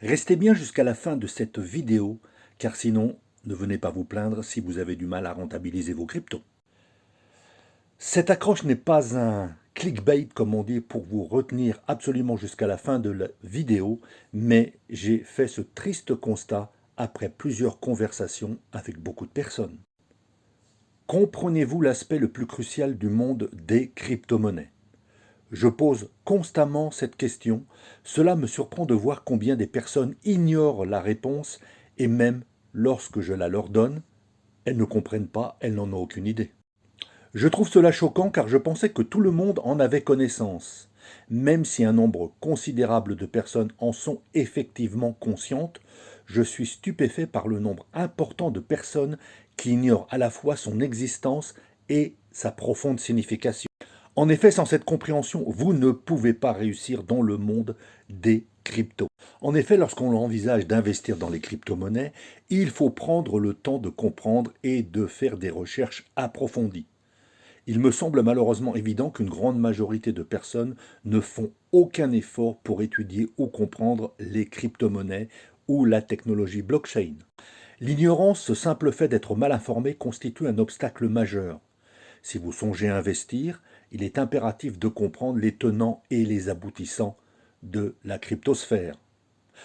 Restez bien jusqu'à la fin de cette vidéo, car sinon, ne venez pas vous plaindre si vous avez du mal à rentabiliser vos cryptos. Cette accroche n'est pas un clickbait, comme on dit, pour vous retenir absolument jusqu'à la fin de la vidéo, mais j'ai fait ce triste constat après plusieurs conversations avec beaucoup de personnes. Comprenez-vous l'aspect le plus crucial du monde des crypto-monnaies? Je pose constamment cette question. Cela me surprend de voir combien des personnes ignorent la réponse et même lorsque je la leur donne, elles ne comprennent pas, elles n'en ont aucune idée. Je trouve cela choquant car je pensais que tout le monde en avait connaissance. Même si un nombre considérable de personnes en sont effectivement conscientes, je suis stupéfait par le nombre important de personnes qui ignorent à la fois son existence et sa profonde signification. En effet, sans cette compréhension, vous ne pouvez pas réussir dans le monde des cryptos. En effet, lorsqu'on envisage d'investir dans les crypto-monnaies, il faut prendre le temps de comprendre et de faire des recherches approfondies. Il me semble malheureusement évident qu'une grande majorité de personnes ne font aucun effort pour étudier ou comprendre les crypto-monnaies ou la technologie blockchain. L'ignorance, ce simple fait d'être mal informé, constitue un obstacle majeur. Si vous songez à investir, il est impératif de comprendre les tenants et les aboutissants de la cryptosphère.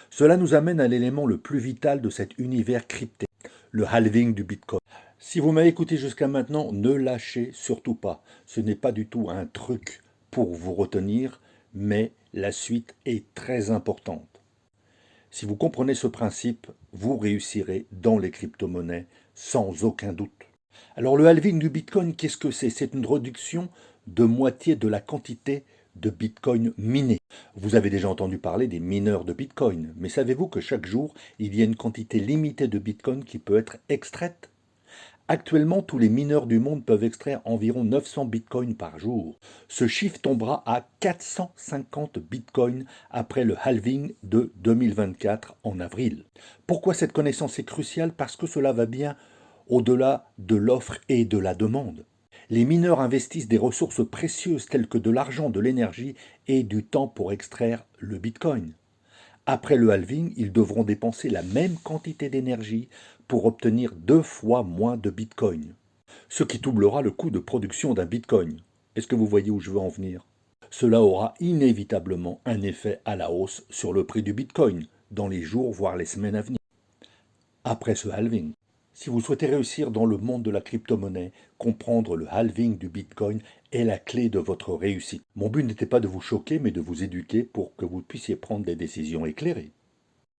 Cela nous amène à l'élément le plus vital de cet univers crypté, le halving du Bitcoin. Si vous m'avez écouté jusqu'à maintenant, ne lâchez surtout pas. Ce n'est pas du tout un truc pour vous retenir, mais la suite est très importante. Si vous comprenez ce principe, vous réussirez dans les crypto-monnaies sans aucun doute. Alors le halving du Bitcoin, qu'est-ce que c'est? C'est une réduction de moitié de la quantité de Bitcoin miné. Vous avez déjà entendu parler des mineurs de Bitcoin, mais savez-vous que chaque jour, il y a une quantité limitée de Bitcoin qui peut être extraite? Actuellement, tous les mineurs du monde peuvent extraire environ 900 bitcoins par jour. Ce chiffre tombera à 450 bitcoins après le halving de 2024 en avril. Pourquoi cette connaissance est cruciale? Parce que cela va bien au-delà de l'offre et de la demande. Les mineurs investissent des ressources précieuses telles que de l'argent, de l'énergie et du temps pour extraire le bitcoin. Après le halving, ils devront dépenser la même quantité d'énergie pour obtenir 2 fois moins de bitcoin, ce qui doublera le coût de production d'un bitcoin. Est-ce que vous voyez où je veux en venir? Cela aura inévitablement un effet à la hausse sur le prix du bitcoin dans les jours voire les semaines à venir. Après ce halving, si vous souhaitez réussir dans le monde de la crypto-monnaie, comprendre le halving du Bitcoin est la clé de votre réussite. Mon but n'était pas de vous choquer, mais de vous éduquer pour que vous puissiez prendre des décisions éclairées.